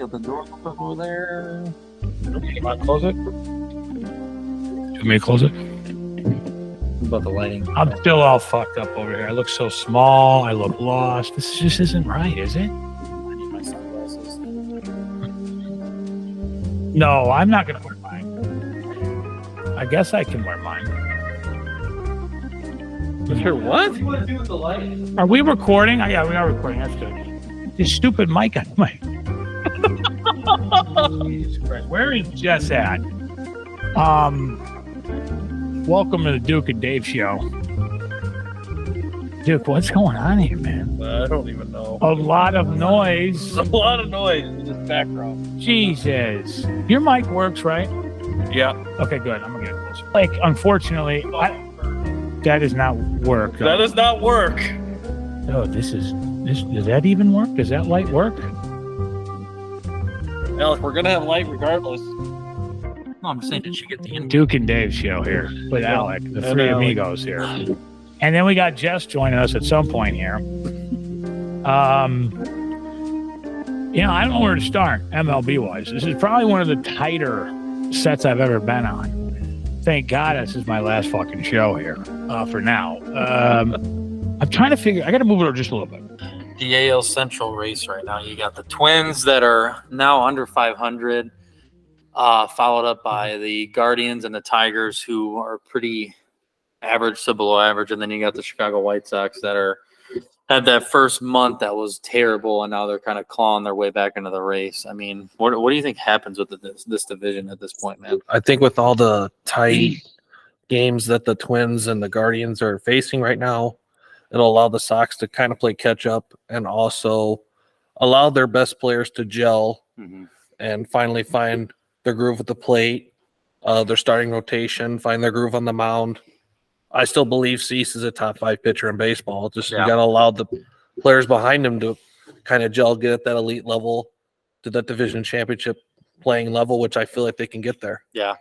Got the door open over there. You want to close it? Do you want me to close it? What about the lighting? I'm still all fucked up over here. I look so small. I look lost. This just isn't right, is it? I need my sunglasses. No, I'm not going to wear mine. I guess I can wear mine. Sure, what? What do you want to do with the lighting? Are we recording? Yeah, we are recording. That's good. This stupid mic on my... Jesus Christ. Where is Jess at? Welcome to the Duke and Dave show. Duke, what's going on here, man? I don't even know. A lot of noise. There's a lot of noise in this background. Jesus. Your mic works, right? Yeah. Okay, good. I'm going to get it closer. Like, unfortunately, that does not work. That does not work. Oh, this. Does that even work? Does that light work? Alec, we're going to have light regardless. No, I'm just saying, did she get the Duke and Dave show here with Alec, the three amigos here. And then we got Jess joining us at some point here. I don't know where to start, MLB-wise. This is probably one of the tighter sets I've ever been on. Thank God this is my last fucking show here for now. I'm trying to figure... I got to move it over just a little bit. The AL Central race right now. You got the Twins that are now under 500, followed up by the Guardians and the Tigers, who are pretty average to below average, and then you got the Chicago White Sox that had that first month that was terrible, and now they're kind of clawing their way back into the race. I mean, what do you think happens with this division at this point, man? I think with all the tight games that the Twins and the Guardians are facing right now, it'll allow the Sox to kind of play catch up and also allow their best players to gel and finally find their groove at the plate, their starting rotation, find their groove on the mound. I still believe Cease is a top 5 pitcher in baseball. You got to allow the players behind him to kind of gel, get at that elite level, to that division championship playing level, which I feel like they can get there. Yeah.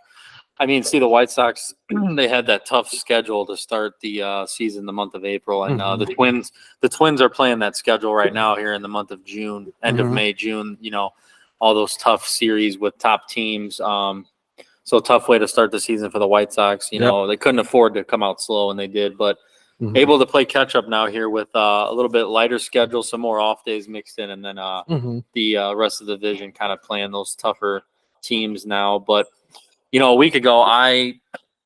I mean, see, the White Sox, they had that tough schedule to start the season the month of April, and the Twins are playing that schedule right now here in the month of June, end of May, June, all those tough series with top teams. So tough way to start the season for the White Sox. They couldn't afford to come out slow, and they did, but able to play catch up now here with a little bit lighter schedule, some more off days mixed in, and then the rest of the division kind of playing those tougher teams now. But a week ago, I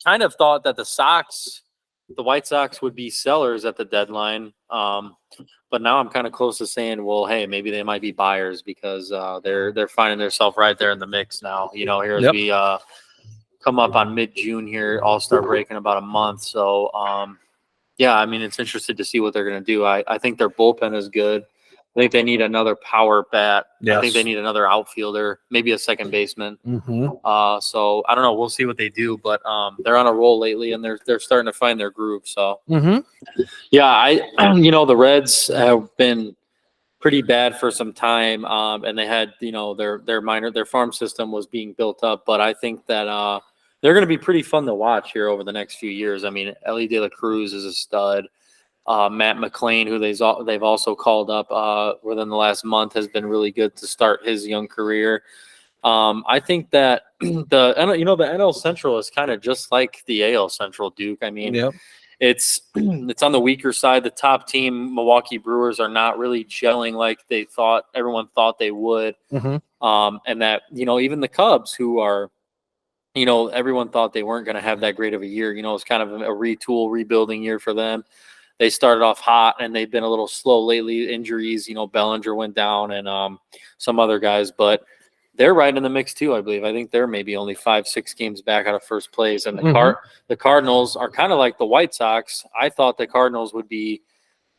kind of thought that the White Sox would be sellers at the deadline. But now I'm kind of close to saying, well, hey, maybe they might be buyers because they're finding themselves right there in the mix now. Here as we come up on mid-June here, All-Star break in about a month. So, I mean, it's interesting to see what they're going to do. I think their bullpen is good. I think they need another power bat. Yes. I think they need another outfielder, maybe a second baseman. So I don't know. We'll see what they do, but they're on a roll lately, and they're starting to find their groove. So the Reds have been pretty bad for some time, and they had their farm system was being built up, but I think that they're going to be pretty fun to watch here over the next few years. I mean, Ellie De La Cruz is a stud. Matt McClain, who they've also called up within the last month, has been really good to start his young career. I think that the NL Central is kind of just like the AL Central, Duke. I mean, it's on the weaker side. The top team, Milwaukee Brewers, are not really gelling like everyone thought they would. And that even the Cubs, who are everyone thought they weren't going to have that great of a year. It's kind of a rebuilding year for them. They started off hot, and they've been a little slow lately. Injuries, Bellinger went down, and some other guys, but they're right in the mix too, I believe. I think they're maybe only 5-6 games back out of first place, and the Cardinals are kind of like the White Sox. I thought the Cardinals would be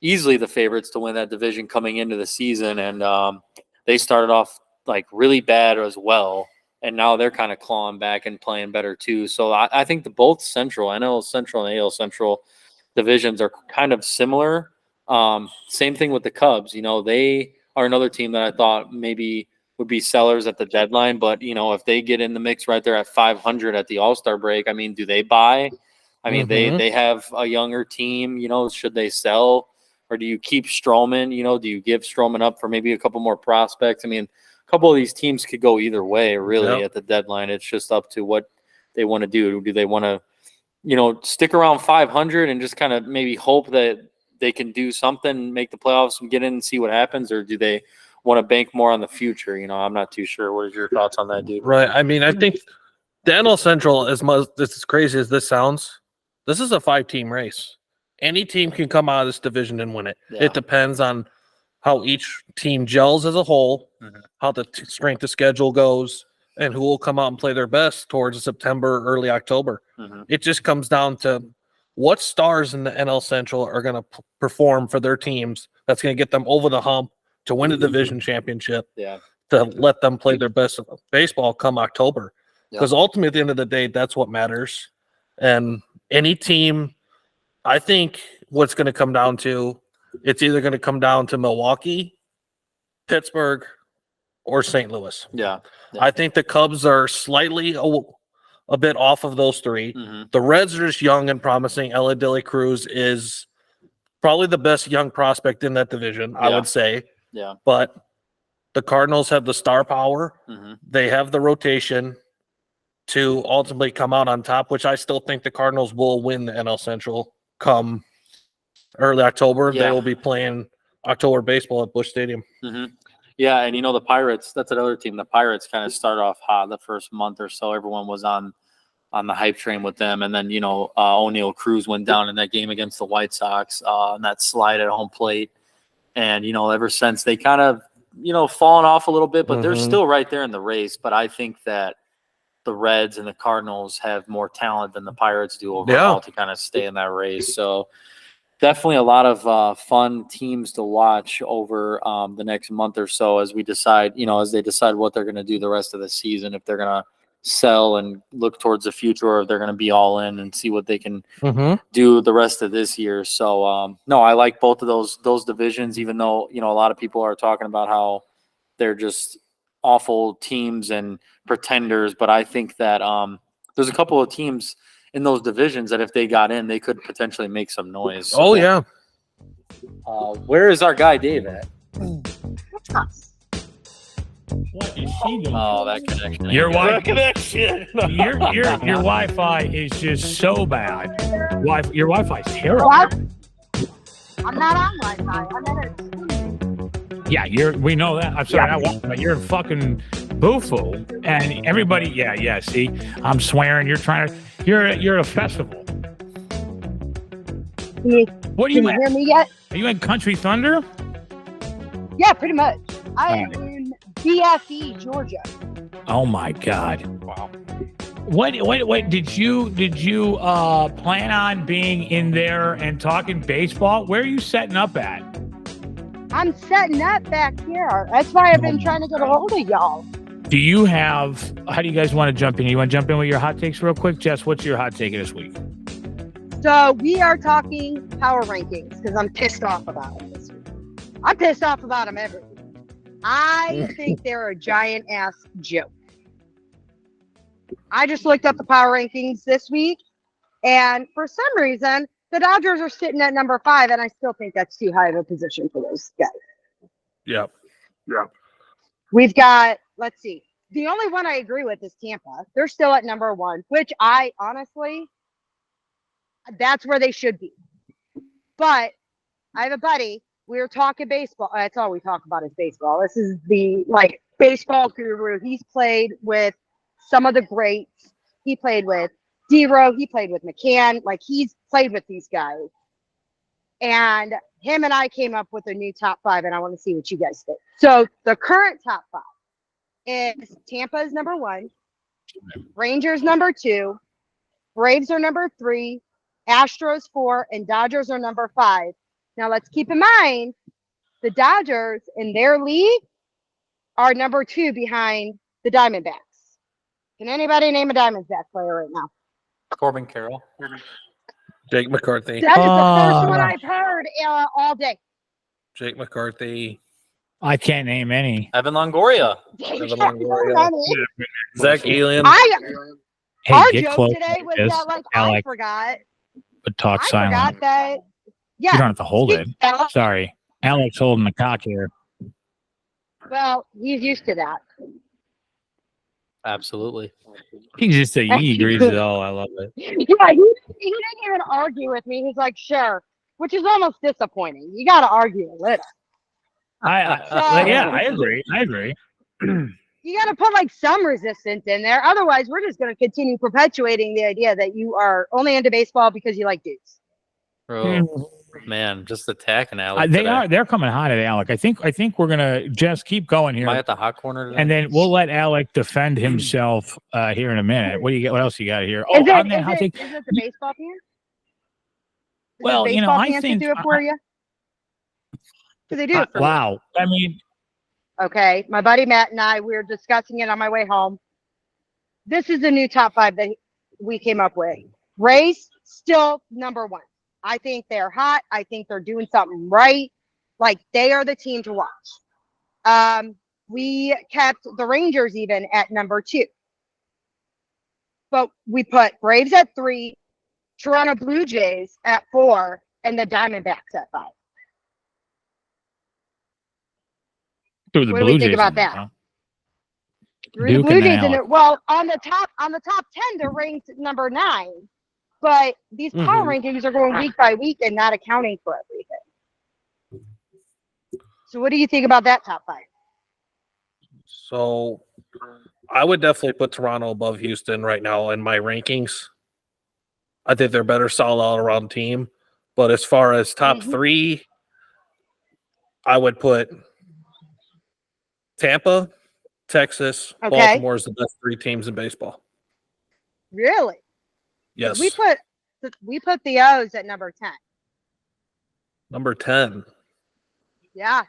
easily the favorites to win that division coming into the season, and they started off like really bad as well, and now they're kind of clawing back and playing better too. So I think both NL Central and AL Central divisions are kind of similar. Same thing with the Cubs. They are another team that I thought maybe would be sellers at the deadline, but if they get in the mix right there at 500 at the All-Star break, I mean, do they buy? I mean, they have a younger team. Should they sell? or do you keep Stroman? You know, do you give Stroman up for maybe a couple more prospects? I mean, a couple of these teams could go either way, really, at the deadline. It's just up to what they want to do. Do they want to, you know, stick around 500 and just kind of maybe hope that they can do something, make the playoffs and get in and see what happens, or do they want to bank more on the future? You know, I'm not too sure. What is your thoughts on that, dude? Right. I mean, I think the NL Central, as crazy as this sounds, this is a 5-team race. Any team can come out of this division and win it. Yeah. It depends on how each team gels as a whole, how the strength of schedule goes, and who will come out and play their best towards September, early October. It just comes down to what stars in the NL Central are going to perform for their teams that's going to get them over the hump to win a division championship, to let them play their best baseball come October. Because ultimately, at the end of the day, that's what matters. And any team, I think what's going to come down to, it's either going to come down to Milwaukee, Pittsburgh, or St. Louis. I think the Cubs are slightly a bit off of those three. The Reds are just young and promising. Ella De La Cruz is probably the best young prospect in that division, I would say. But the Cardinals have the star power. They have the rotation to ultimately come out on top, which I still think the Cardinals will win the NL Central come early October. They will be playing October baseball at Busch Stadium. Yeah, and you know, the Pirates, that's another team. The Pirates kind of started off hot the first month or so. Everyone was on the hype train with them. And then, you know, O'Neal Cruz went down in that game against the White Sox and that slide at home plate. And, you know, ever since they kind of, you know, fallen off a little bit, but they're still right there in the race. But I think that the Reds and the Cardinals have more talent than the Pirates do overall to kind of stay in that race. So definitely a lot of fun teams to watch over the next month or so as we decide, you know, as they decide what they're going to do the rest of the season, if they're going to sell and look towards the future, or if they're going to be all in and see what they can do the rest of this year. So, no, I like both of those divisions, even though, you know, a lot of people are talking about how they're just awful teams and pretenders. But I think that there's a couple of teams in those divisions that if they got in, they could potentially make some noise. So, where is our guy Dave at? What is she doing? Oh, that connection. Your Wi-Fi is just so bad. Your Wi-Fi is terrible. What? I'm not on Wi-Fi. I'm at a... Yeah, we know that. I'm sorry, not Wi-Fi. You're fucking boofo, and everybody. Yeah. See, I'm swearing. You're at a festival. What are you? Can you hear me yet? Are you in Country Thunder? Yeah, pretty much. I am in BFE, Georgia. Oh my God! Wow. What did you plan on being in there and talking baseball? Where are you setting up at? I'm setting up back here. That's why I've been trying to get a hold of y'all. Do you have? How do you guys want to jump in? You want to jump in with your hot takes real quick, Jess? What's your hot take this week? So we are talking power rankings because I'm pissed off about it this week. I'm pissed off about them every week. I think they're a giant ass joke. I just looked up the power rankings this week, and for some reason, the Dodgers are sitting at number 5, and I still think that's too high of a position for those guys. Yeah. We've got, let's see, the only one I agree with is Tampa. They're still at number 1, which I honestly, that's where they should be. But I have a buddy. We were talking baseball. That's all we talk about is baseball. This is the baseball guru. He's played with some of the greats. He played with D-Row. He played with McCann. He's played with these guys. And him and I came up with a new top 5, and I want to see what you guys think. So the current top 5 is Tampa is number 1, Rangers number 2, Braves are number 3, Astros 4, and Dodgers are number 5. Now, let's keep in mind, the Dodgers in their league are number 2 behind the Diamondbacks. Can anybody name a Diamondback player right now? Corbin Carroll. Jake McCarthy. That is the first one I've heard all day. Jake McCarthy. I can't name any. Evan Longoria. Zach Alien. Hey, Our get joke close today was this, that, Alec, I forgot. but talk I silent. forgot that You Yeah. don't have to hold it. Alex- Sorry. Alex holding the cock here. Well, he's used to that. Absolutely. He just said, he agrees with all. I love it. Yeah, he didn't even argue with me. He's like, sure, which is almost disappointing. You got to argue a little. Yeah, I agree. You got to put like some resistance in there. Otherwise, we're just going to continue perpetuating the idea that you are only into baseball because you like dudes. Oh, man, just attacking Alec. They today. are. They're coming hot at Alec. I think we're gonna just keep going Am I here, at the hot corner today? and then we'll let Alec defend himself here in a minute. What do you get? What else you got here? Is it, on that is hot it, take. is it the baseball pants? Is Well, it you know, baseball I pants think- that do it for you? Do they do it for me? Wow. I mean, Okay, my buddy Matt and I, we were discussing it on my way home. This is the new top 5 that we came up with. Ray's still number 1. I think they're hot. I think they're doing something right. Like, they are the team to watch. We kept the Rangers even at number 2. But we put Braves at 3, Toronto Blue Jays at 4, and the Diamondbacks at 5. through the What do Blue we think Jays about in there, that? huh? Through the Duke Blue and then Jays, and Alec. well, on the top 10, they're ranked number 9. But these power rankings are going week by week and not accounting for everything. So, what do you think about that top 5? So I would definitely put Toronto above Houston right now in my rankings. I think they're better solid all around team. But as far as top 3, I would put Tampa, Texas, Okay. Baltimore is the best 3 teams in baseball. Really? Yes. We put the O's at number 10. Number 10. Yeah,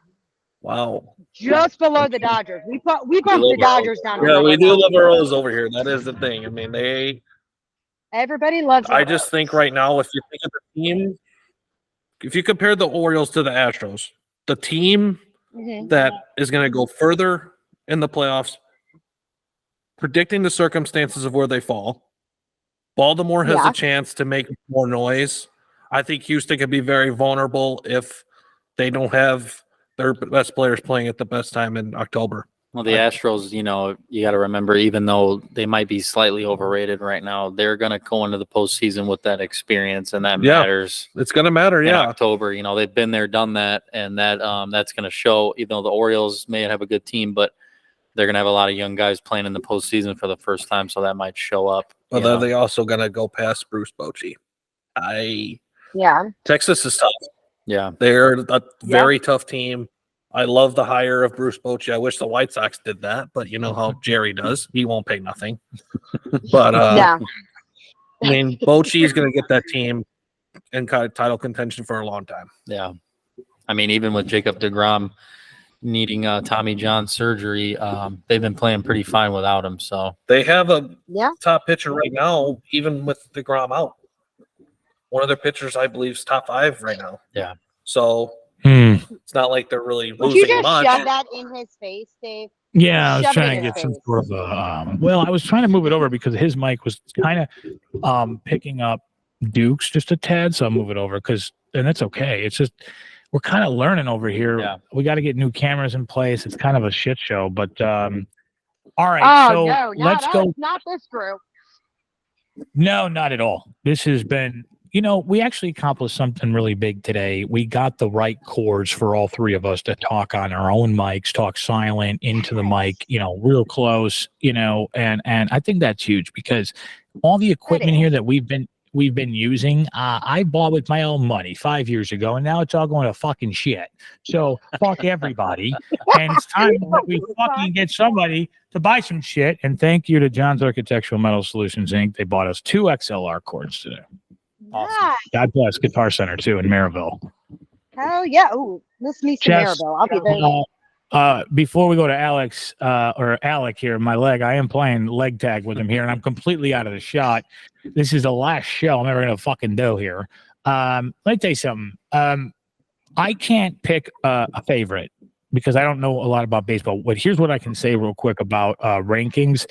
Wow. just below the Dodgers. We bumped the Dodgers down. to Yeah, number we do 9. love our O's over here. That is the thing. I mean, Everybody loves. I the just O's. think right now, if you think of the team, if you compare the Orioles to the Astros, the team that is going to go further in the playoffs, predicting the circumstances of where they fall, Baltimore has a chance to make more noise. I think Houston could be very vulnerable if they don't have their best players playing at the best time in October. Well, the Astros, you know, you got to remember, even though they might be slightly overrated right now, they're going to go into the postseason with that experience, and that matters. It's going to matter, in yeah. October, you know, they've been there, done that, and that's going to show. Even though the Orioles may have a good team, but they're going to have a lot of young guys playing in the postseason for the first time, so that might show up. But then they also going to go past Bruce Bochy. Texas is tough. Yeah, they're a very tough team. I love the hire of Bruce Bochy. I wish the White Sox did that, but you know how Jerry does. He won't pay nothing. But I mean, Bochy is going to get that team in title contention for a long time. Yeah. I mean, even with Jacob deGrom needing Tommy John surgery, they've been playing pretty fine without him. So they have a top pitcher right now, even with deGrom out. One of their pitchers, I believe, is top 5 right now. Yeah. So it's not like they're really losing Would you just much. shove that in his face, Dave? Yeah, I was Shove it trying in to his get some face. sort of a. Well, I was trying to move it over because his mic was kind of picking up Duke's just a tad, so I'll move it over and that's okay. It's just we're kind of learning over here. Yeah. We got to get new cameras in place. It's kind of a shit show, but all right. Oh so no, let's go. Not this group. No, not at all. This has been. You know, we actually accomplished something really big today. We got the right chords for all 3 of us to talk on our own mics, talk silent into the mic, you know, real close, you know, and I think that's huge because all the equipment here that we've been using, I bought with my own money 5 years ago, and now it's all going to fucking shit. So fuck everybody, and it's time that we fucking get somebody to buy some shit. And thank you to John's Architectural Metal Solutions Inc. They bought us 2 XLR cords today. Awesome. Nice. God bless Guitar Center too in Maryville. Hell yeah! Ooh, miss me some Jess, Maribel. I'll be there. Before we go to Alex or Alec here, my leg, I am playing leg tag with him here, and I'm completely out of the shot. This is the last show I'm ever gonna fucking do here. Let me tell you something. I can't pick a favorite because I don't know a lot about baseball. But here's what I can say real quick about rankings.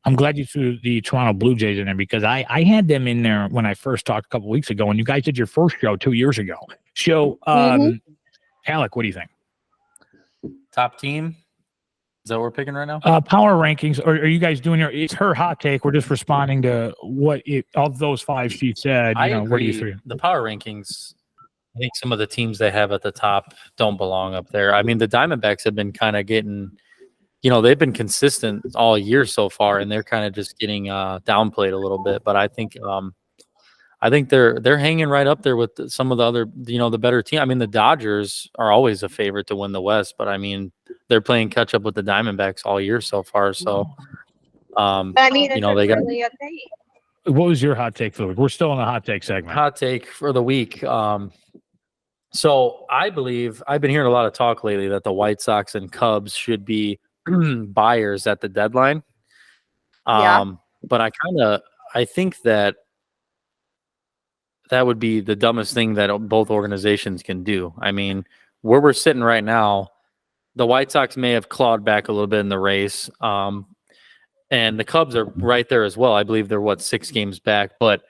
I'm glad you threw the Toronto Blue Jays in there because I had them in there when I first talked a couple weeks ago, and you guys did your first show 2 years ago. So, Mhm. Alec, what do you think? Top team. Is that what we're picking right now? Power rankings. Are you guys doing it's her hot take? We're just responding to of those 5 she said. I Where do you agree. three? The power rankings, I think some of the teams they have at the top don't belong up there. I mean, the Diamondbacks have been kind of getting, they've been consistent all year so far, and they're kind of just getting downplayed a little bit. But I think they're hanging right up there with some of the other, the better team. I mean, the Dodgers are always a favorite to win the West, but I mean, they're playing catch up with the Diamondbacks all year so far. So, I mean, it's they got really a thing. What was your hot take for the week? We're still in the hot take segment. hot take for the week. So I believe I've been hearing a lot of talk lately that the White Sox and Cubs should be buyers at the deadline. Yeah. But I think that would be the dumbest thing that both organizations can do. I mean, where we're sitting right now, the White Sox may have clawed back a little bit in the race. And the Cubs are right there as well. I believe they're 6 games back, but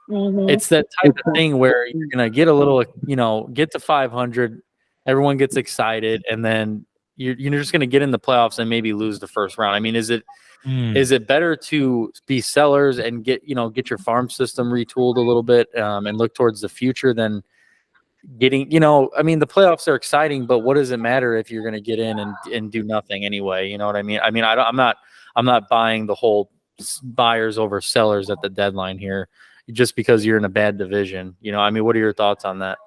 it's that type of thing where you're going to get a little, get to 500, everyone gets excited, and then you're just going to get in the playoffs and maybe lose the first round. I mean, is it better to be sellers and get your farm system retooled a little bit and look towards the future than getting, I mean, the playoffs are exciting, but what does it matter if you're going to get in and do nothing anyway? You know what I mean? I mean, I'm not buying the whole buyers over sellers at the deadline here just because you're in a bad division. I mean, what are your thoughts on that?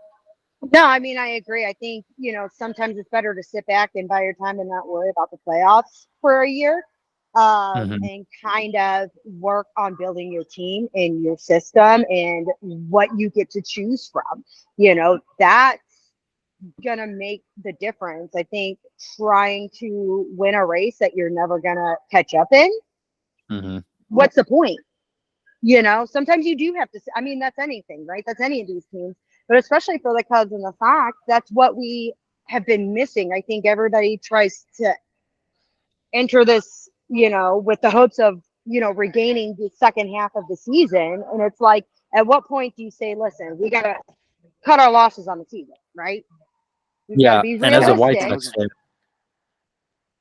No, I mean, I agree. I think, sometimes it's better to sit back and buy your time and not worry about the playoffs for a year and kind of work on building your team and your system and what you get to choose from. That's going to make the difference. I think trying to win a race that you're never going to catch up in, what's the point? Sometimes you do have to, I mean, that's anything, right? That's any of these teams, but especially for the Cubs and the Sox, that's what we have been missing. I think everybody tries to enter this, with the hopes of, regaining the second half of the season. And it's like, at what point do you say, listen, we got to cut our losses on the season, right? We've got to be and as a White realistic. Sox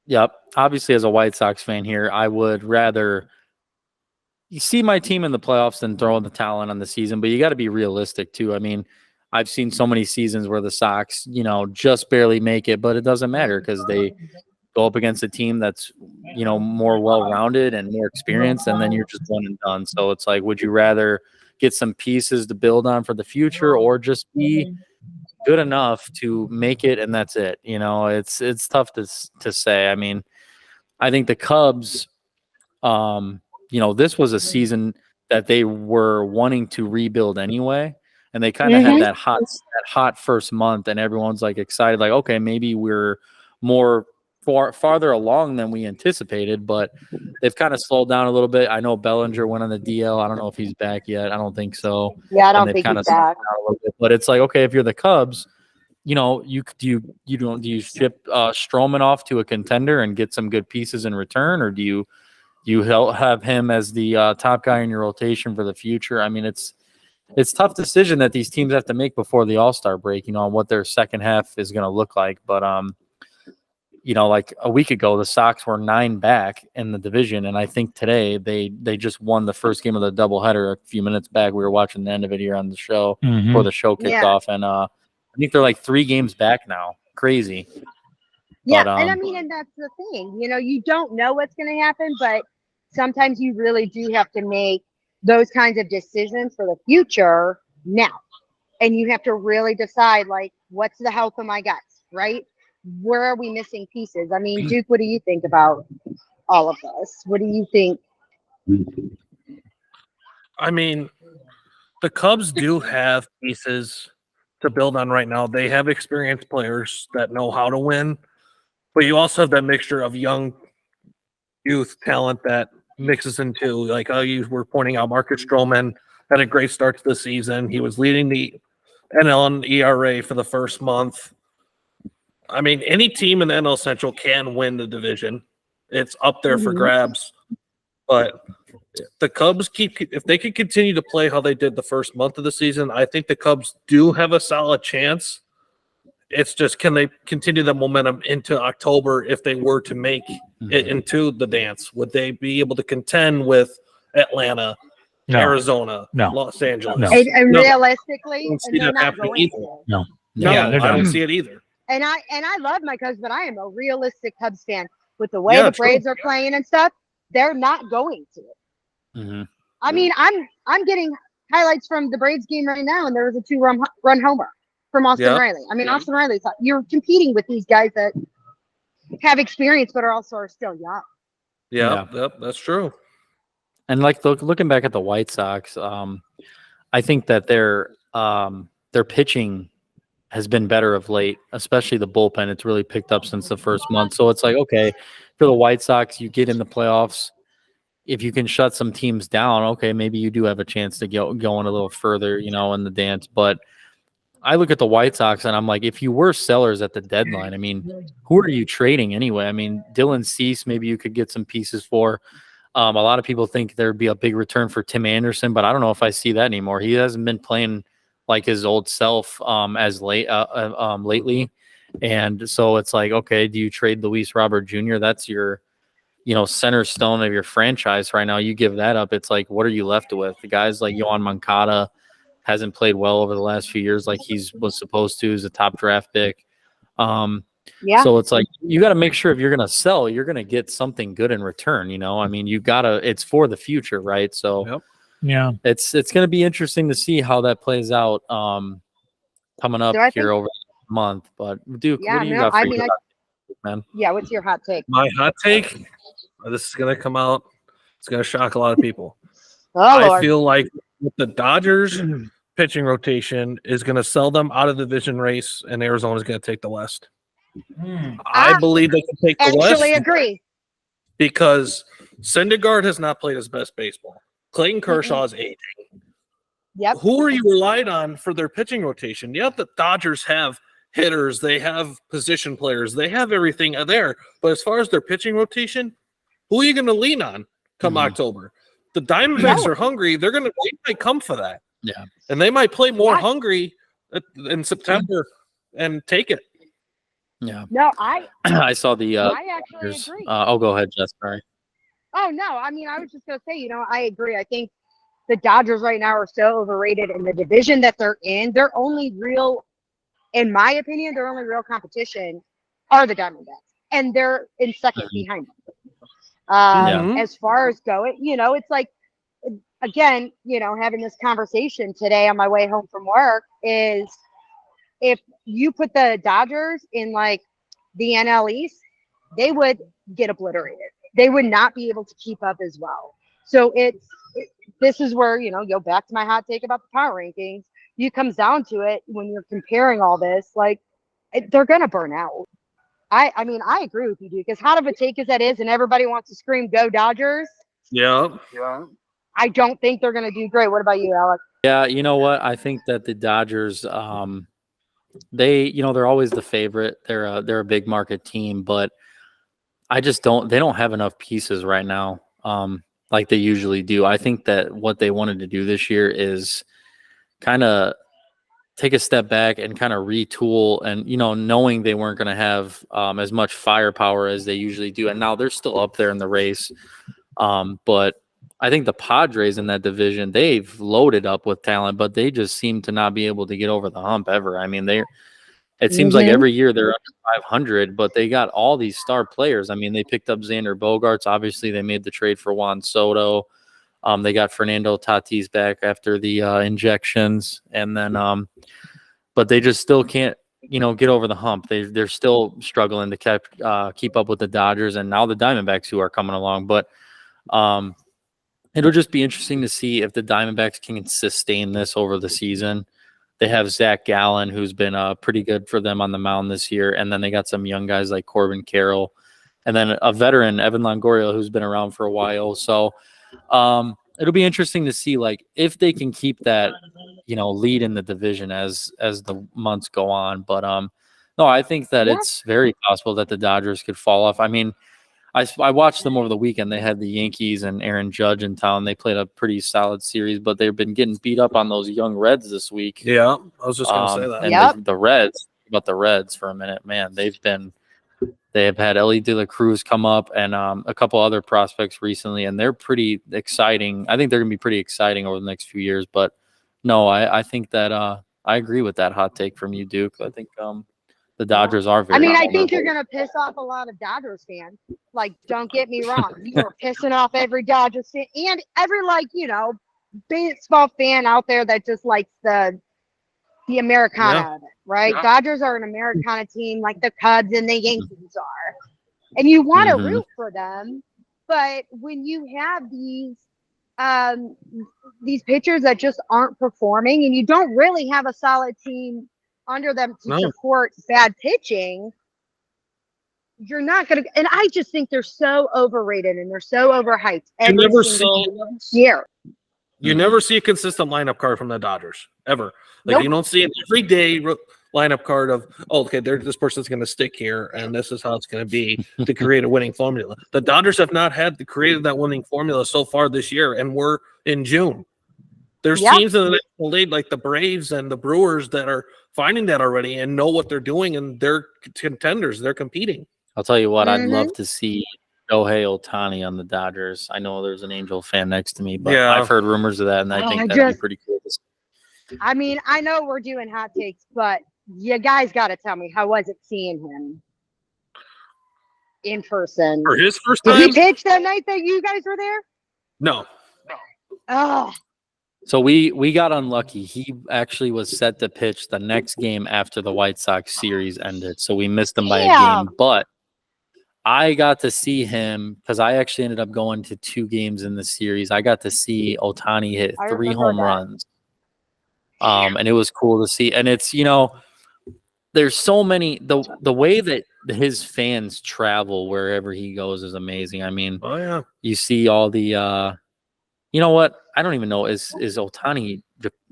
fan, obviously as a White Sox fan here, I would rather you see my team in the playoffs than throwing the towel in on the season, but you got to be realistic too. I mean, I've seen so many seasons where the Sox, just barely make it, but it doesn't matter because they go up against a team that's, more well-rounded and more experienced, and then you're just one and done. So it's like, would you rather get some pieces to build on for the future or just be good enough to make it and that's it? It's tough to say. I mean, I think the Cubs, this was a season that they were wanting to rebuild anyway. And they kind of had that hot first month and everyone's like excited, like, okay, maybe we're more farther along than we anticipated, but they've kind of slowed down a little bit. I know Bellinger went on the DL. I don't know if he's back yet. I don't think so. Yeah, I don't think he's back. A little bit. But it's like, okay, if you're the Cubs, do you ship Stroman off to a contender and get some good pieces in return, or do you have him as the top guy in your rotation for the future? I mean, it's tough decision that these teams have to make before the All-Star break, on what their second half is going to look like. But like a week ago, the Sox were 9 back in the division, and I think today they just won the first game of the doubleheader a few minutes back. We were watching the end of it here on the show before the show kicked off, and I think they're like 3 games back now. Crazy. Yeah, but, and I mean, and that's the thing. You don't know what's going to happen, but sometimes you really do have to make those kinds of decisions for the future now. And you have to really decide, like, what's the health of my guys, right? Where are we missing pieces? I mean, Duke, what do you think about all of this? What do you think? I mean, the Cubs do have pieces to build on right now. They have experienced players that know how to win, but you also have that mixture of young youth talent that mixes into, like you were pointing out, Marcus Stroman had a great start to the season. He was leading the NL and ERA for the first month. I mean, any team in the NL Central can win the division. It's up there for grabs. But the Cubs if they can continue to play how they did the first month of the season, I think the Cubs do have a solid chance. It's just, can they continue the momentum into October if they were to make it into the dance? Would they be able to contend with Atlanta, Arizona, Los Angeles? No. And realistically, I don't see and they're that not happening going either. to. No, Yeah, they're I don't done. see it either. And I love my Cubs, but I am a realistic Cubs fan. With the way the Braves are playing and stuff, they're not going to. Mm-hmm. I mean, I'm getting highlights from the Braves game right now, and there was a 2-run homer from Austin Riley. I mean, Austin Riley's you're competing with these guys that have experience but are still young. Yep, that's true. And like looking back at the White Sox, I think that their pitching has been better of late, especially the bullpen. It's really picked up since the first month. So it's like, okay, for the White Sox, you get in the playoffs. If you can shut some teams down, okay, maybe you do have a chance to go in a little further, in the dance. But I look at the White Sox and I'm like, if you were sellers at the deadline, I mean, who are you trading anyway? I mean, Dylan Cease, maybe you could get some pieces for. A lot of people think there'd be a big return for Tim Anderson, but I don't know if I see that anymore. He hasn't been playing like his old self lately. And so it's like, okay, do you trade Luis Robert Jr.? That's your, center stone of your franchise right now. You give that up. It's like, what are you left with? The guys like Yohan Moncada hasn't played well over the last few years like was supposed to. He's a top draft pick. So it's like, you got to make sure if you're going to sell, you're going to get something good in return. I mean, it's for the future, right? So yeah, it's going to be interesting to see how that plays out coming up here over the month. But Duke, what do you got for your hot take, man? Yeah, what's your hot take? My hot take, this is going to come out. It's going to shock a lot of people. I feel like with the Dodgers pitching rotation is going to sell them out of the division race, and Arizona is going to take the West. I believe they can take the West. Actually agree. Because Syndergaard has not played his best baseball. Clayton Kershaw is aging. Yep. Who are you relied on for their pitching rotation? Yeah, the Dodgers have hitters, they have position players, they have everything there. But as far as their pitching rotation, who are you going to lean on come October? The Diamondbacks are hungry. They might come for that. Yeah. And they might play more hungry in September and take it. Yeah. No, I saw the I actually agree. Go ahead, Jess. Sorry. Oh no, I mean, I was just gonna say, I agree. I think the Dodgers right now are so overrated in the division that they're in. Their only real, in my opinion, their only real competition are the Diamondbacks, and they're in second behind them. As far as going, it's like, again, having this conversation today on my way home from work is, if you put the Dodgers in like the NL East, they would get obliterated. They would not be able to keep up as well. So this is where, go back to my hot take about the power rankings. It comes down to it when you're comparing all this, like they're going to burn out. I mean, I agree with you, Duke. As hot of a take as that is, and everybody wants to scream, go Dodgers. Yeah. I don't think they're going to do great. What about you, Alec? Yeah, you know what? I think that the Dodgers, they're always the favorite. They're a big market team, but they don't have enough pieces right now, like they usually do. I think that what they wanted to do this year is kind of take a step back and kind of retool, and knowing they weren't going to have as much firepower as they usually do, and now they're still up there in the race. But I think the Padres in that division, they've loaded up with talent, but they just seem to not be able to get over the hump ever. I mean, it seems like every year they're under 500, but they got all these star players. I mean, they picked up Xander Bogaerts. Obviously, they made the trade for Juan Soto. They got Fernando Tatis back after the injections, and then, but they just still can't, get over the hump. They're still struggling to keep up with the Dodgers, and now the Diamondbacks who are coming along. But it'll just be interesting to see if the Diamondbacks can sustain this over the season. They have Zach Gallen, who's been pretty good for them on the mound this year. And then they got some young guys like Corbin Carroll. And then a veteran, Evan Longoria, who's been around for a while. So it'll be interesting to see, like, if they can keep that, lead in the division as the months go on. But no, I think that it's very possible that the Dodgers could fall off. I mean, I watched them over the weekend. They had the Yankees and Aaron Judge in town. They played a pretty solid series, but they've been getting beat up on those young Reds this week. Yeah, I was just going to say that. And Yep. the Reds, about the Reds for a minute, man, they have had Ellie De La Cruz come up and a couple other prospects recently, and they're pretty exciting. I think they're going to be pretty exciting over the next few years. But no, I think that I agree with that hot take from you, Duke. I think the Dodgers are very. I mean, I vulnerable. think you're going to piss off a lot of Dodgers fans. Like, don't get me wrong. You are pissing off every Dodgers fan and every, baseball fan out there that just likes the Americana of it, right? Yeah. Dodgers are an Americana team like the Cubs and the Yankees are. And you want to root for them. But when you have these pitchers that just aren't performing and you don't really have a solid team under them to support bad pitching, you're not going to. And I just think they're so overrated and they're so overhyped every single year. You never see a consistent lineup card from the Dodgers ever. Like you don't see an everyday lineup card of, this person's going to stick here and this is how it's going to be to create a winning formula. The Dodgers have not created that winning formula so far this year, and we're in June. There's teams in the National League like the Braves and the Brewers that are finding that already and know what they're doing, and they're contenders. They're competing. I'll tell you what, I'd love to see Shohei Ohtani on the Dodgers. I know there's an Angel fan next to me, but I've heard rumors of that, and I think that'd be pretty cool to see. I mean, I know we're doing hot takes, but you guys got to tell me, how was it seeing him in person? For his first time? Did he pitch that night that you guys were there? No. Oh. So we got unlucky. He actually was set to pitch the next game after the White Sox series ended, so we missed him by a game. But I got to see him because I actually ended up going to 2 games in the series. I got to see Ohtani hit 3 home runs. And it was cool to see. And it's, there's so many, the way that his fans travel wherever he goes is amazing. I mean, you see all the, you know what? I don't even know. Is Ohtani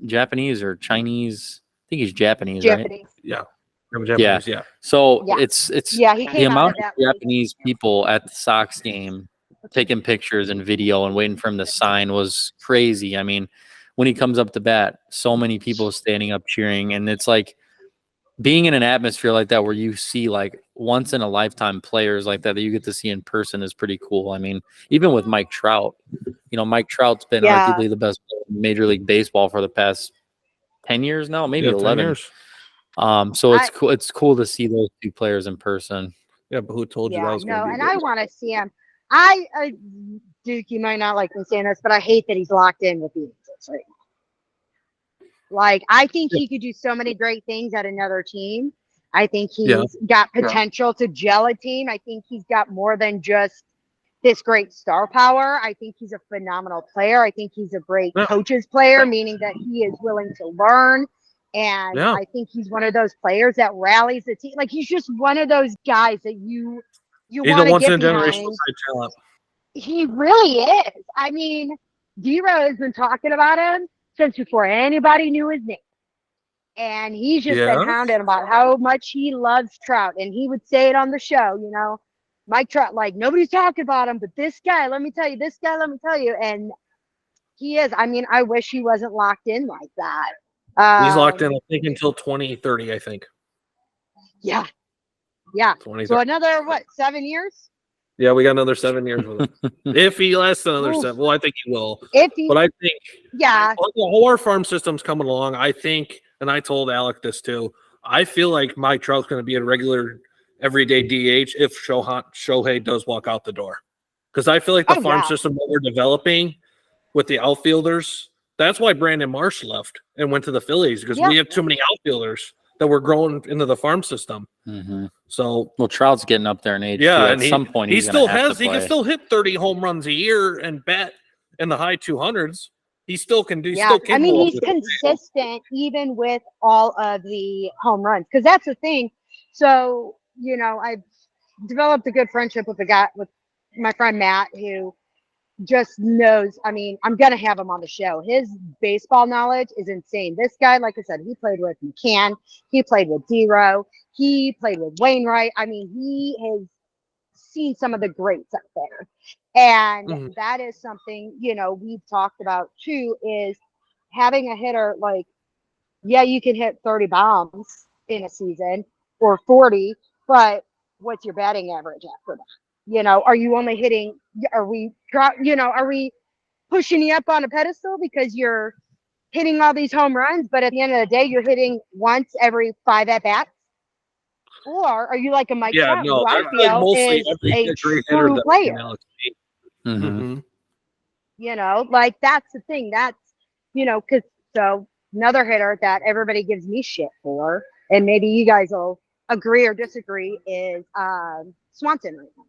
Japanese or Chinese? I think he's Japanese, right? Yeah. Japanese, yeah. So it's he came the amount of of Japanese people at the Sox game taking pictures and video and waiting for him to sign was crazy. I mean, when he comes up to bat, so many people standing up cheering, and it's like being in an atmosphere like that where you see like once in a lifetime players like that you get to see in person is pretty cool. I mean, even with Mike Trout, Mike Trout's been arguably the best player in Major League Baseball for the past 10 years now, maybe 11 years. So it's cool. It's cool to see those 2 players in person. Yeah, but who told you that was going to be? And I want to see him. Duke, you might not like me saying this, but I hate that he's locked in with the Angels right now. Like, I think he could do so many great things at another team. I think he's got potential to gel a team. I think he's got more than just this great star power. I think he's a phenomenal player. I think he's a great coach's player, meaning that he is willing to learn. And I think he's one of those players that rallies the team. Like, he's just one of those guys that you want to get behind. Talent. He really is. I mean, D-Rose has been talking about him since before anybody knew his name. And he's just been hounding about how much he loves Trout. And he would say it on the show, Mike Trout, like, nobody's talking about him, but this guy, let me tell you, And he is. I mean, I wish he wasn't locked in like that. He's locked in, I think, until 2030, I think. Yeah. So another, 7 years? Yeah, we got another 7 years with him. If he lasts another 7, well, I think he will. But I think, the whole farm system's coming along. I think, and I told Alec this too, I feel like Mike Trout's going to be a regular everyday DH if Shohei does walk out the door. Because I feel like the farm system that we're developing with the outfielders, that's why Brandon Marsh left and went to the Phillies, because we have too many outfielders that were growing into the farm system. So, Trout's getting up there in age. Yeah, too. and At some point, he can still hit 30 home runs a year and bat in the high 200s. He still can do. I mean, he's consistent even with all of the home runs, because that's the thing. So, I've developed a good friendship with my friend Matt, who just knows. I mean, I'm gonna have him on the show. His baseball knowledge is insane. This guy, like I said, he played with McCann, he played with D-Row, he played with Wainwright. I mean, he has seen some of the greats up there. And Mhm. that is something, we've talked about too, is having a hitter like, yeah, you can hit 30 bombs in a season or 40, but what's your batting average after that? Are you only hitting, are we pushing you up on a pedestal because you're hitting all these home runs, but at the end of the day, you're hitting once every 5 at bats? Or are you like a Mike Yeah, Trout, no, who I I feel like feel mostly is every a great hitter true that player? Alex Mhm. Like that's the thing. That's, because so another hitter that everybody gives me shit for, and maybe you guys will agree or disagree, is Swanson right now.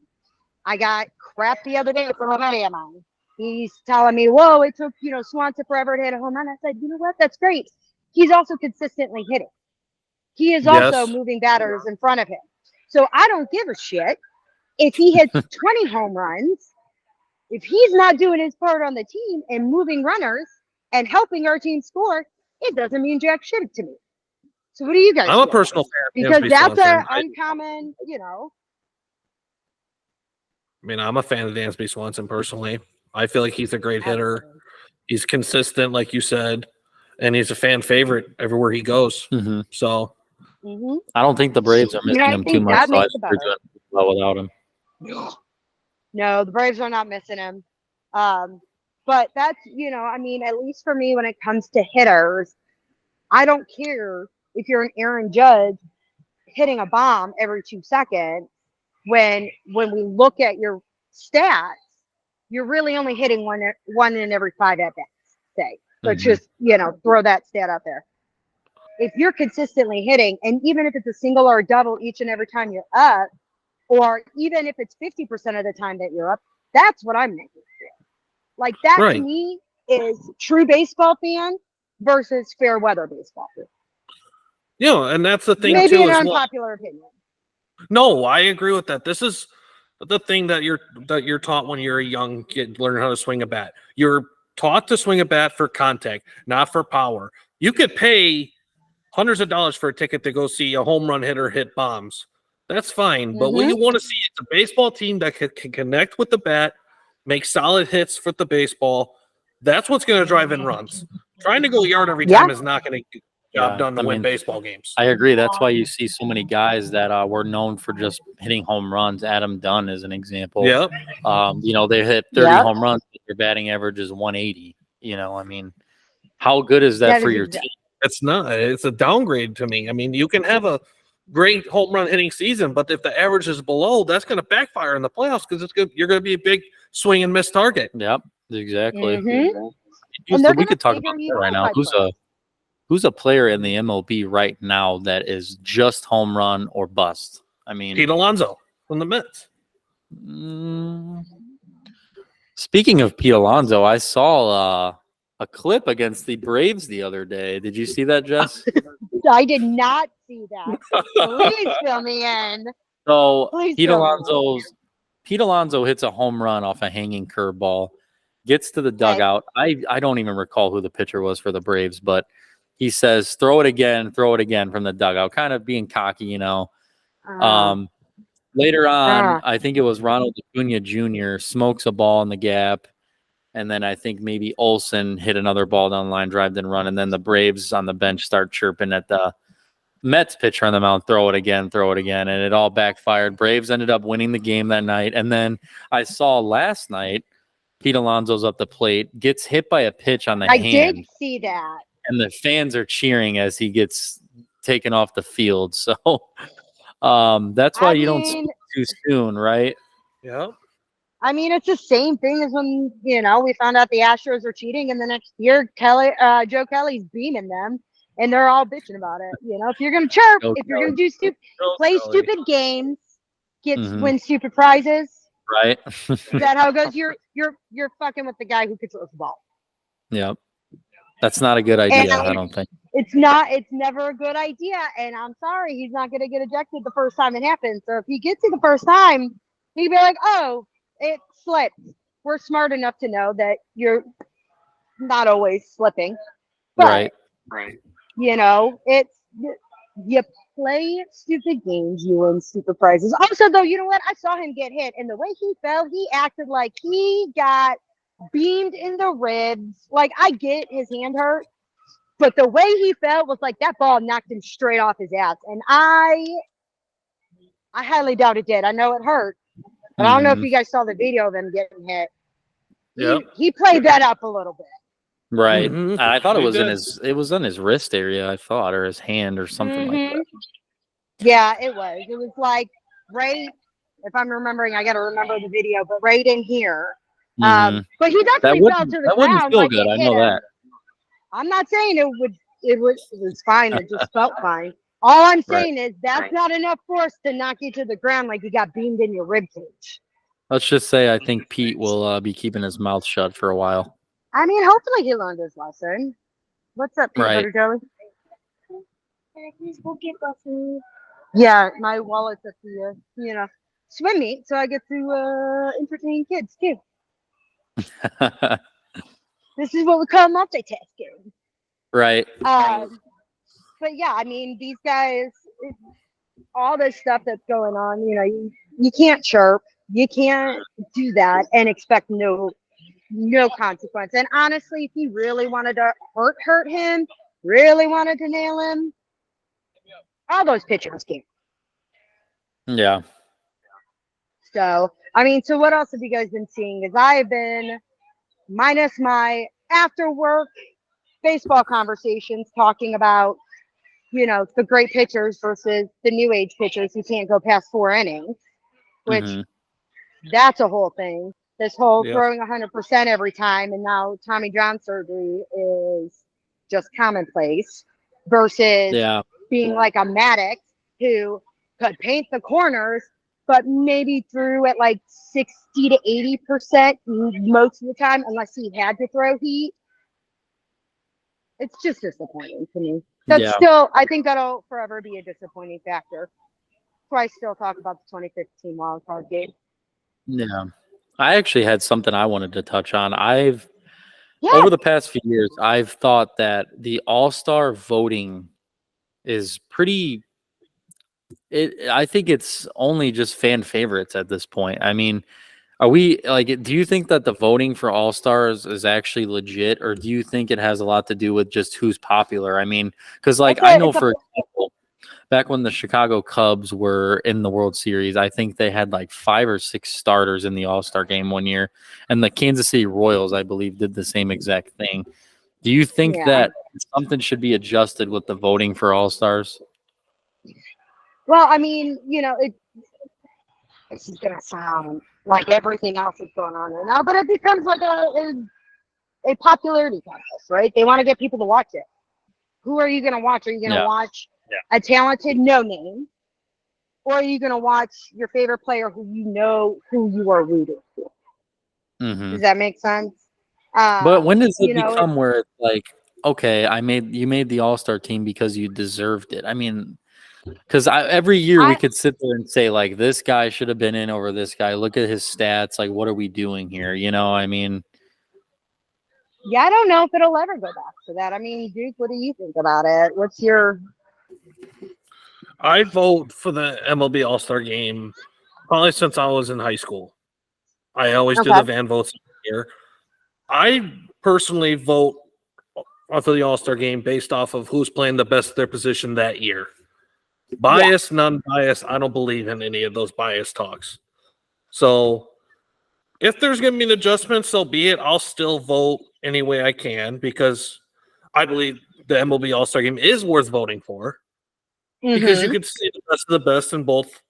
I got crap the other day from a buddy of mine. He's telling me, whoa, it took, Swanson forever to hit a home run. I said, you know what? That's great. He's also consistently hitting. He is also Yes. moving batters in front of him. So I don't give a shit if he hits 20 home runs. If he's not doing his part on the team and moving runners and helping our team score, it doesn't mean jack shit to me. So what do you guys I'm a feel? personal fan of Because Dansby that's Swanson. an uncommon, I mean, I'm a fan of Dansby Swanson personally. I feel like he's a great hitter. He's consistent, like you said, and he's a fan favorite everywhere he goes. Mhm. So Mm-hmm. I don't think the Braves are missing I him too think much. that So I makes think it they're better. doing well without him. No, the Braves are not missing him. But that's, at least for me, when it comes to hitters, I don't care if you're an Aaron Judge hitting a bomb every 2 seconds. When we look at your stats, you're really only hitting one in every 5 at bats. Say, let's just throw that stat out there. If you're consistently hitting, and even if it's a single or a double each and every time you're up, or even if it's 50% of the time that you're up, that's what I'm making. Like that to Right. me is true baseball fan versus fair weather baseball fan. and that's the thing Maybe too an as well. unpopular opinion. No, I agree with that. This is the thing that you're taught when you're a young kid, learning how to swing a bat. You're taught to swing a bat for contact, not for power. You could pay hundreds of dollars for a ticket to go see a home run hitter hit bombs. That's fine. But what you want to see is a baseball team that can connect with the bat, make solid hits with the baseball. That's what's going to drive in runs. Trying to go yard every time is not going to get the job done to win baseball games. I agree. That's why you see so many guys that were known for just hitting home runs. Adam Dunn is an example. Yep. They hit 30 home runs, but their batting average is 180. I mean, how good is that for your team? It's not. It's a downgrade to me. I mean, you can have a great home run hitting season, but if the average is below, that's going to backfire in the playoffs because you're going to be a big swing and miss target. Yep, exactly. And So we could talk about that right now. Who's a player in the MLB right now that is just home run or bust? I mean, Pete Alonso from the Mets. Speaking of Pete Alonso, I saw a clip against the Braves the other day. Did you see that, Jess? I did not see that. Please fill me in. So Pete Alonso hits a home run off a hanging curveball, gets to the dugout. I don't even recall who the pitcher was for the Braves, but he says, throw it again from the dugout, kind of being cocky, Later on, I think it was Ronald Acuna Jr. smokes a ball in the gap. And then I think maybe Olsen hit another ball down the line, drive and run. And then the Braves on the bench start chirping at the Mets pitcher on the mound, throw it again. And it all backfired. Braves ended up winning the game that night. And then I saw last night, Pete Alonso's up the plate, gets hit by a pitch on the hand. I did see that. And the fans are cheering as he gets taken off the field. So that's why you don't speak too soon, right? Yeah. I mean, it's the same thing as when, we found out the Astros are cheating, and the next year Joe Kelly's beaming them, and they're all bitching about it. If you're going to chirp, if you're going to do play stupid games, win stupid prizes. Right. Is that how it goes? You're fucking with the guy who controls the ball. Yep. That's not a good idea, I don't think. It's never a good idea. And I'm sorry, he's not going to get ejected the first time it happens. So if he gets it the first time, he'd be like, oh, it slipped. We're smart enough to know that you're not always slipping. But, right. it's, you play stupid games, you win stupid prizes. Also, though, you know what? I saw him get hit, and the way he fell, he acted like he got beamed in the ribs. Like, I get his hand hurt, but the way he fell was like that ball knocked him straight off his ass. And I highly doubt it did. I know it hurt, but I don't know if you guys saw the video of him getting hit. Yep. He played that up a little bit. Right. Mhm. I thought it was He in his wrist area, I thought, or his hand or something like that. Yeah, it was. It was like right, if I'm remembering, I got to remember the video, but right in here. Mhm. But he That definitely fell to the wouldn't ground. feel Like good. it I hit know him. that. I'm not saying it was fine. It just felt fine. All I'm saying is that's not enough force to knock you to the ground like you got beamed in your rib cage. Let's just say I think Pete will be keeping his mouth shut for a while. I mean, hopefully he learned his lesson. What's up, peanut Right. butter jelly? Can I please go get my food? Yeah, my wallet's at the swim meet, so I get to entertain kids too. This is what we call multitasking. Right. But yeah, I mean, these guys, all this stuff that's going on, you can't chirp, you can't do that and expect no consequence. And honestly, if he really wanted to hurt him, really wanted to nail him, all those pitchers can. Yeah. So, I mean, so what else have you guys been seeing? Because I've been, minus my after work baseball conversations, talking about, the great pitchers versus the new age pitchers who can't go past 4 innings, which that's a whole thing. This whole throwing 100% every time, and now Tommy John surgery is just commonplace versus being like a Maddox who could paint the corners, but maybe threw at like 60 to 80% most of the time, unless he had to throw heat. It's just disappointing to me. That's still, I think that'll forever be a disappointing factor. That's why I still talk about the 2015 wild card game. Yeah. I actually had something I wanted to touch on. Over the past few years, I've thought that the All-Star voting is pretty. I think it's only just fan favorites at this point. I mean, are we like? Do you think that the voting for All-Stars is actually legit, or do you think it has a lot to do with just who's popular? I mean, because I know for example, back when the Chicago Cubs were in the World Series, I think they had like 5 or 6 starters in the All-Star game one year, and the Kansas City Royals, I believe, did the same exact thing. Do you think that something should be adjusted with the voting for All-Stars? Well, I mean, this is going to sound like everything else that's going on right now, but it becomes like a popularity contest, right? They want to get people to watch it. Who are you going to watch? Are you going to watch a talented no-name, or are you going to watch your favorite player who you are rooting for? Does that make sense? But when does it become where it's like, okay, you made the All-Star team because you deserved it? I mean, because every year we could sit there and say, like, this guy should have been in over this guy. Look at his stats. Like, what are we doing here? I mean. Yeah, I don't know if it'll ever go back to that. I mean, Duke, what do you think about it? What's your... I vote for the MLB All-Star game probably since I was in high school. I always do the van votes here. I personally vote for the All-Star game based off of who's playing the best of their position that year. Biased, non-biased, I don't believe in any of those biased talks. So if there's going to be an adjustment, so be it. I'll still vote any way I can because I believe the MLB All-Star game is worth voting for because you can see the best of the best in both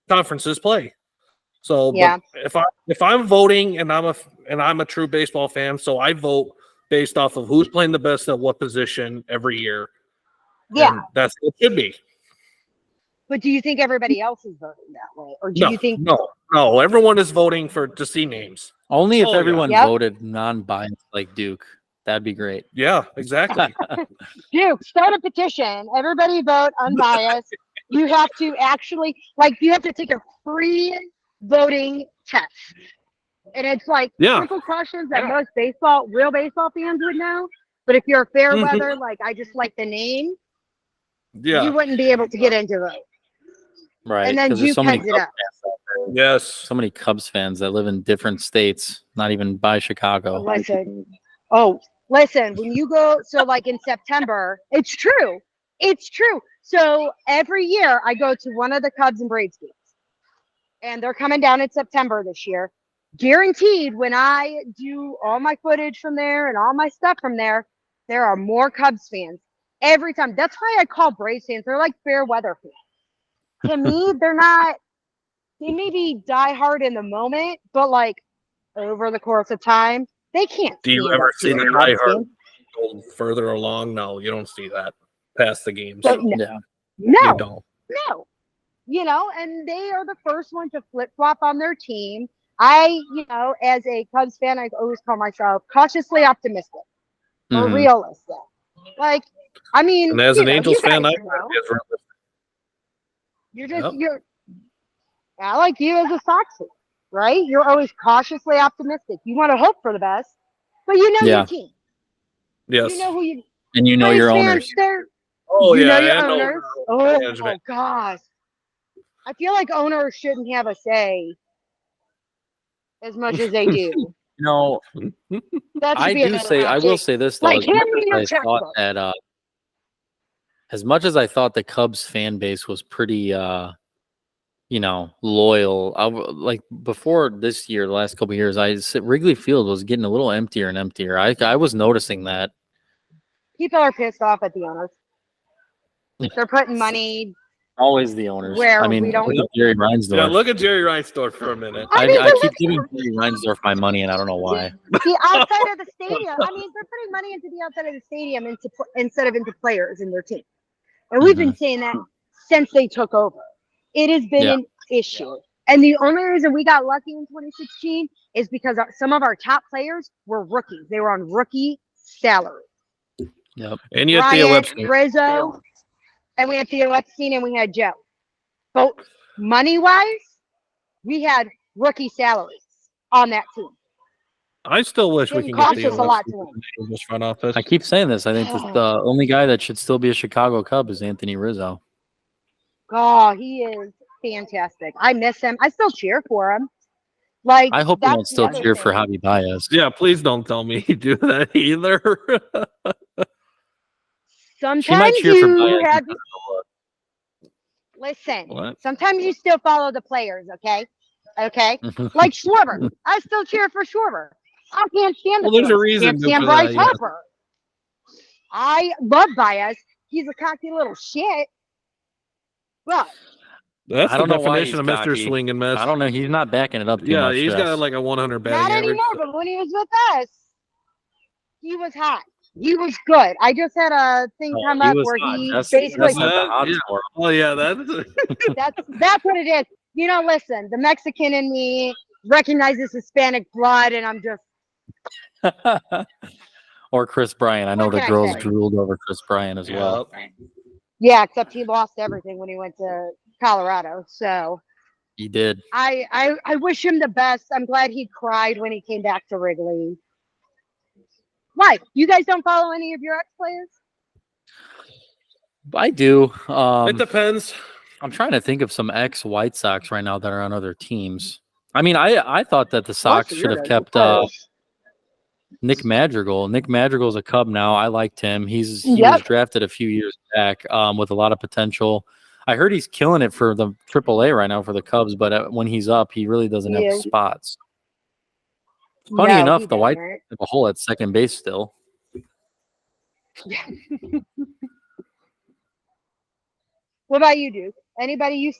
conferences play. So but if I'm voting and I'm a true baseball fan, so I vote based off of who's playing the best at what position every year. Yeah, and that's what it should be. But do you think everybody else is voting that way, or do you think no? Everyone is voting to see names. Only if everyone voted non-biased like Duke. That'd be great. Yeah, exactly. Duke, start a petition. Everybody vote unbiased. You have to actually you have to take a free voting test. And it's like simple questions that most real baseball fans would know. But if you're a fair weather, like I just like the name, Yeah. you wouldn't be able to get into it. Right. And then 'cause there's Duke so many heads it Cubs up. fans out there. Yes. So many Cubs fans that live in different states, not even by Chicago. Listen, when you go, so like in September, it's true. It's true. So every year I go to one of the Cubs and Braves games, and they're coming down in September this year. Guaranteed, when I do all my footage from there and all my stuff from there, there are more Cubs fans every time. That's why I call Braves fans. They're like fair weather fans. To me, they're not, they may be diehard in the moment, but like over the course of time, they can't. Do you stand ever up see to the a Cubs diehard game. go further along? No, you don't see that past the games. But no, Yeah. You no, don't. no. You know, and they are the first one to flip flop on their team. I, you know, as a Cubs fan, I always call myself cautiously optimistic or Mhm. realistic. Like, I mean, And as you an know, Angels you fan, guys I know. it's realistic. You're just Yep. you're I like you as a Sox fan, right? You're always cautiously optimistic. You want to hope for the best, but you know Yeah. your team. Yes. You know who you. And you know Braves your fans, owners. they're Oh you yeah, know your and owners. management. Oh gosh, I feel like owners shouldn't have a say as much as they do. You know, That should I be do say, I will say this though. Like, As much hand me your as I thought checkbook. that, as much as I thought the Cubs fan base was pretty, you know, loyal. Like before this year, the last couple of years, Wrigley Field was getting a little emptier and emptier. I was noticing that. People are pissed off at the owners. They're putting money. Always the owners. Where I mean, we don't- look at Jerry Reinsdorf. Yeah, look at Jerry Reinsdorf for a minute. I mean, I but keep look- giving Jerry Reinsdorf my money, and I don't know why. The outside of the stadium. I mean, they're putting money into the outside of the stadium instead of into players in their team. And we've been saying that since they took over. It has been an issue. And the only reason we got lucky in 2016 is because some of our top players were rookies. They were on rookie salaries. Yep. And you had Ryan, Theo Epstein. Rizzo, and we had Theo Epstein, and we had Joe. But money-wise, we had rookie salaries on that team. I still wish we Didn't can get cost Theo us a lot Epstein to win. from the Angels front office. I keep saying this. I think that the only guy that should still be a Chicago Cub is Anthony Rizzo. Oh, he is fantastic. I miss him. I still cheer for him. Like, I hope we that's don't the still other cheer for thing. Javi Baez. Yeah, please don't tell me you do that either. Sometimes cheer for you Baez. have. Listen, What? sometimes you still follow the players, okay? Okay? Like Schwarber. I still cheer for Schwarber. I can't stand the Well, there's a Twins. reason Can't stand for Bryce that, yeah. Harper. I love Baez. He's a cocky little shit. But That's I the don't know why definition of he's Mr. cocky. Swing and miss. I don't know. He's not backing it up too Yeah, much. he's Jess. got like a 100 batting not average. anymore. But when he was with us, he was hot. He was good. I just had a thing Oh, come he up was where hot. he That's basically not the odds Yeah. for him. Oh yeah, that's that's what it is. You know, listen, the Mexican in me recognizes Hispanic blood, and I'm just Or Chris Bryant. I know What the can I girls say? drooled over Chris Bryant as well. yeah. Except he lost everything when he went to Colorado. So He did. I wish him the best. I'm glad he cried when he came back to Wrigley. Why? You guys don't follow any of your ex players? I do. It depends. I'm trying to think of some ex-White Sox right now that are on other teams. I mean, I thought that the Sox should have kept Nick Madrigal. Nick Madrigal's a Cub now. I liked him. He was drafted a few years back with a lot of potential. I heard he's killing it for the AAA right now for the Cubs, but when he's up, he really doesn't have the spots. Funny enough, the White Sox have a hole at second base still. What about you, Duke? Anybody you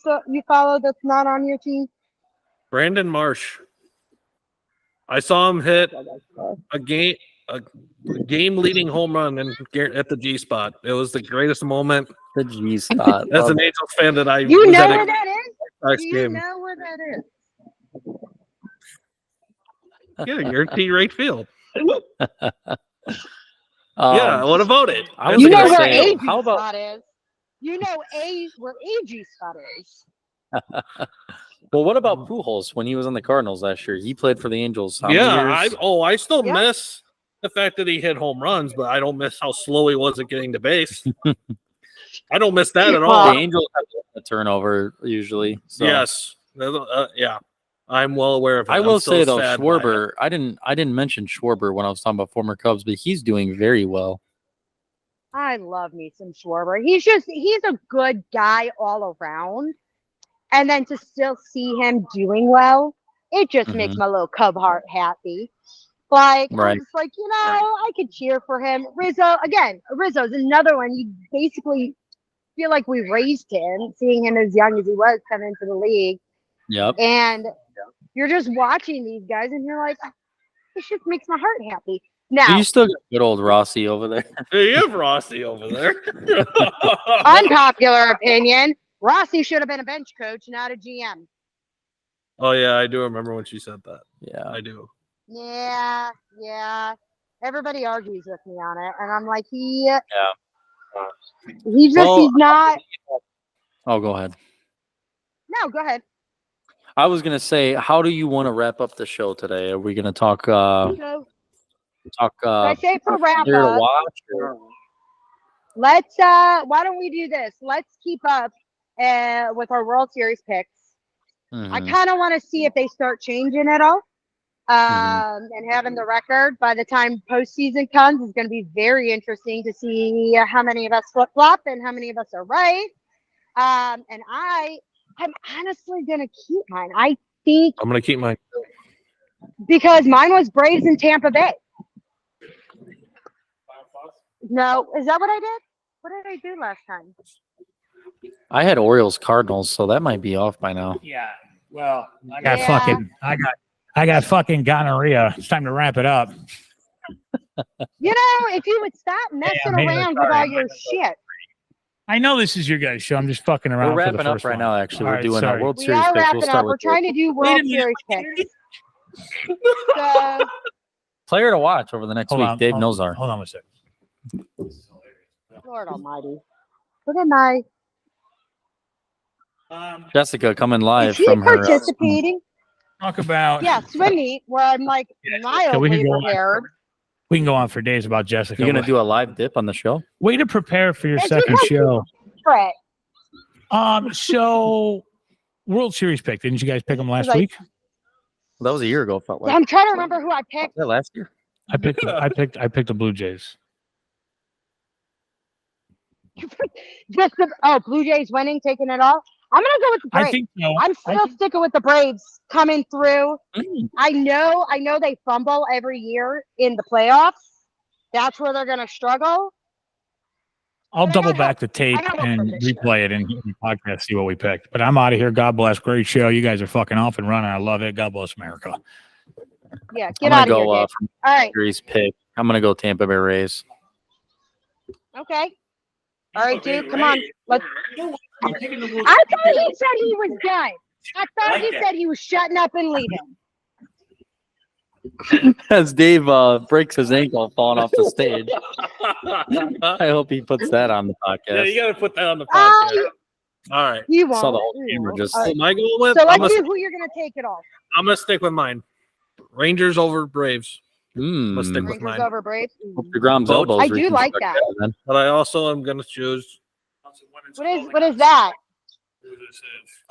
follow that's not on your team? Brandon Marsh. I saw him hit a game leading home run at the G spot. It was the greatest moment The G spot. as an Angels fan that I You was know at where a that is? Sox Do you game. know where that is? Yeah, you're T right field. Um, Yeah, what about it? I was You gonna know where say, AG how about spot is. You know where AG spot is. well, what about Pujols when he was on the Cardinals last year? He played for the Angels. How Yeah, many years? I still Yeah. miss the fact that he hit home runs, but I don't miss how slow he was at getting to base. I don't miss that at The all. Angels have a turnover usually. So. Yes. Yeah. I'm well aware of it. I I'm will still say though, sad by Schwarber. I didn't mention Schwarber when I was talking about former Cubs, but he's doing very well. I love me some Schwarber. He's a good guy all around. And then to still see him doing well, it just makes my little Cub heart happy. Like, Right. I'm just like, I could cheer for him. Rizzo's another one. You basically feel like we raised him, seeing him as young as he was come into the league. Yep. And you're just watching these guys and you're like, this just makes my heart happy. Now, You still got good old Rossi over there. Hey, you have Rossi over there. unpopular opinion, Rossi should have been a bench coach, not a GM. Oh yeah, I do remember when she said that. Yeah. I do. Yeah. Everybody argues with me on it. And I'm like, he's not. Oh, go ahead. No, go ahead. I was gonna say, how do you want to wrap up the show today? Are we gonna talk? So, I say for wrap here to up, watch? Or? let's why don't we do this? Let's keep up with our World Series picks. I kind of want to see if they start changing it all. And having the record by the time postseason comes is going to be very interesting to see how many of us flip flop and how many of us are right. And I'm honestly going to keep mine. I think I'm gonna keep mine. because mine was Braves in Tampa Bay. No, is that what I did? What did I do last time? I had Orioles Cardinals, so that might be off by now. Yeah. Well, I got fucking gonorrhea. It's time to wrap it up. If you would stop messing around with all your shit. I know this is your guys' show. I'm just fucking around. We're wrapping for the up first right one. now. Actually, All we're right, doing sorry. our World We Series are picks. We'll wrapping start up. We're with trying to do World Series picks. So, player to watch over the next week. Dave Nozar. Hold on a second. Lord Almighty. What am I? Jessica coming Is live he from her. participating? Talk about. Yeah, swim meet where I'm like mildly prepared. We can go on for days about Jessica. You're gonna do a live dip on the show? Way to prepare for your It's second because show. Right. So World Series pick. Didn't you guys pick them last Like- week? Well, that was a year ago. Felt like I'm trying to remember who I picked. that last year. I picked the Blue Jays. Blue Jays winning, taking it off. I'm gonna go with the Braves. I think so. I'm still sticking with the Braves coming through. I know they fumble every year in the playoffs. That's where they're gonna struggle. I'll But I double got back the tape I got hope and for this year. replay it in the podcast, see what we picked. But I'm out of here. God bless. Great show. You guys are fucking off and running. I love it. God bless America. Yeah, I'm get gonna out of here, go Dave. from All right. Series pick. I'm gonna go Tampa Bay Rays. Okay. All right, dude. Come on. Let's. I thought he said he was done. I thought he said he was shutting up and leaving. As Dave breaks his ankle falling off the stage. I hope he puts that on the podcast. Yeah, you gotta put that on the Oh, podcast. All right. you I won't. saw the whole You camera won't. just. All right. Am I going with? So I'm let's gonna, see who you're gonna take it off. I'm gonna stick with mine. Rangers over Braves. Let's stick with Rangers mine. over Braves. DeGrom's elbows. I do like that. Man. But I also am gonna choose. What is that?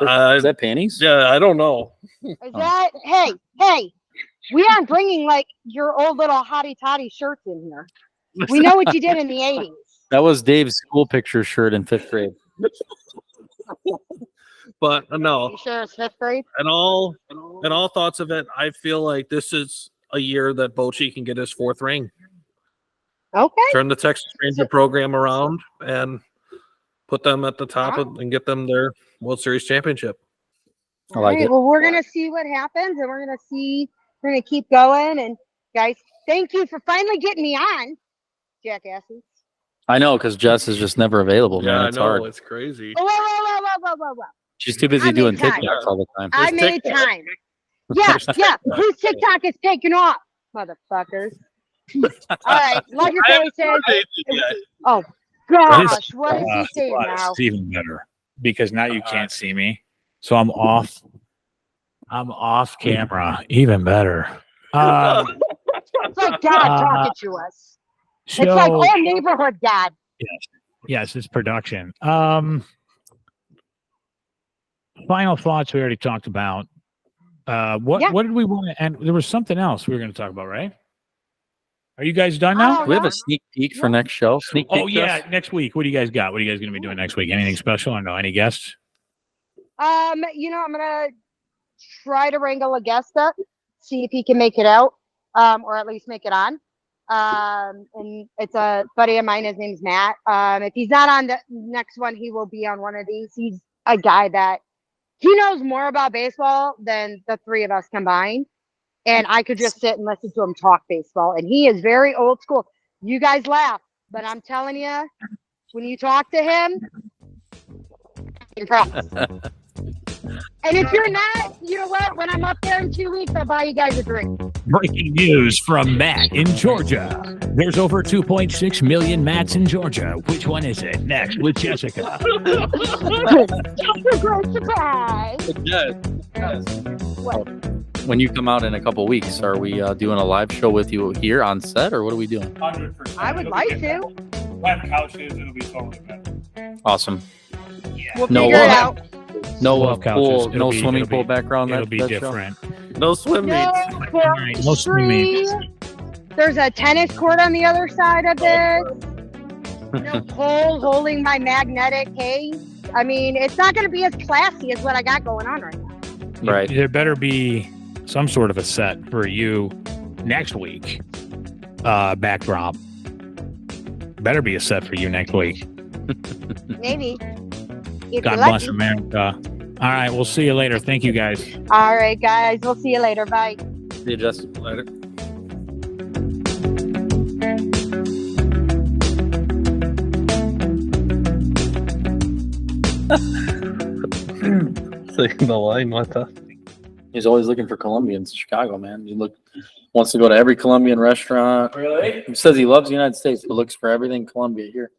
Is that panties? Yeah, I don't know. Is that hey? We aren't bringing like your old little hottie toddy shirts in here. We know what you did in the 80s. That was Dave's school picture shirt in 5th grade. But no, You sure it's 5th grade? and all thoughts of it, I feel like this is a year that Bochy can get his 4th ring. Okay. Turn the Texas Ranger program around and put them at the top and get them their World Series championship. I like it. Well, we're gonna see what happens, and we're gonna keep going. And guys, thank you for finally getting me on, jackasses. I know, because Jess is just never available, man. It's hard. It's crazy. Whoa. She's too busy I doing made time. TikToks all the time. I made time. Yeah. Whose TikTok is taking off, motherfuckers? All right, love your faces. Oh gosh, what is he saying now? It's even better because now you can't see me, so I'm off. I'm off camera. Even better. It's like God talking to us. So, It's like all neighborhood God. Yes, it's production. Final thoughts we already talked about. What did we want to? And there was something else we were going to talk about, right? Are you guys done now? Do we have a sneak peek for next show? Sneak peek. Oh yeah, next week. What do you guys got? What are you guys going to be doing next week? Anything special or no? Any guests? I'm gonna try to wrangle a guest up, see if he can make it out, or at least make it on. And it's a buddy of mine. His name's Matt. If he's not on the next one, he will be on one of these. He's a guy that he knows more about baseball than the three of us combined. And I could just sit and listen to him talk baseball. And he is very old school. You guys laugh, but I'm telling you, when you talk to him, impressed. And if you're not, you know what? When I'm up there in 2 weeks, I'll buy you guys a drink. Breaking news from Matt in Georgia. There's over 2.6 million Matts in Georgia. Which one is it? Next with Jessica. That's a great surprise. What? When you come out in a couple weeks, are we doing a live show with you here on set, or what are we doing? 100%. I would like to. We'll have couches. It'll be totally good. Awesome. Yeah. We'll No, figure it out. No couches. pool, It'll no be- swimming it'll pool be- background. It'll that be show? different. No swim No, meets. Right, no swimming. There's a tennis court on the other side of this. No pole holding my magnetic case. I mean, it's not going to be as classy as what I got going on right now. Right. There better be some sort of a set for you next week. Backdrop. Better be a set for you next week. Maybe. If God you're bless lucky. America. All right, we'll see you later. Thank you, guys. All right, guys. We'll see you later. Bye. See you, Jess. Later. Taking the line with us. He's always looking for Colombians in Chicago, man. Wants to go to every Colombian restaurant. Really? He says he loves the United States, but looks for everything Colombia here.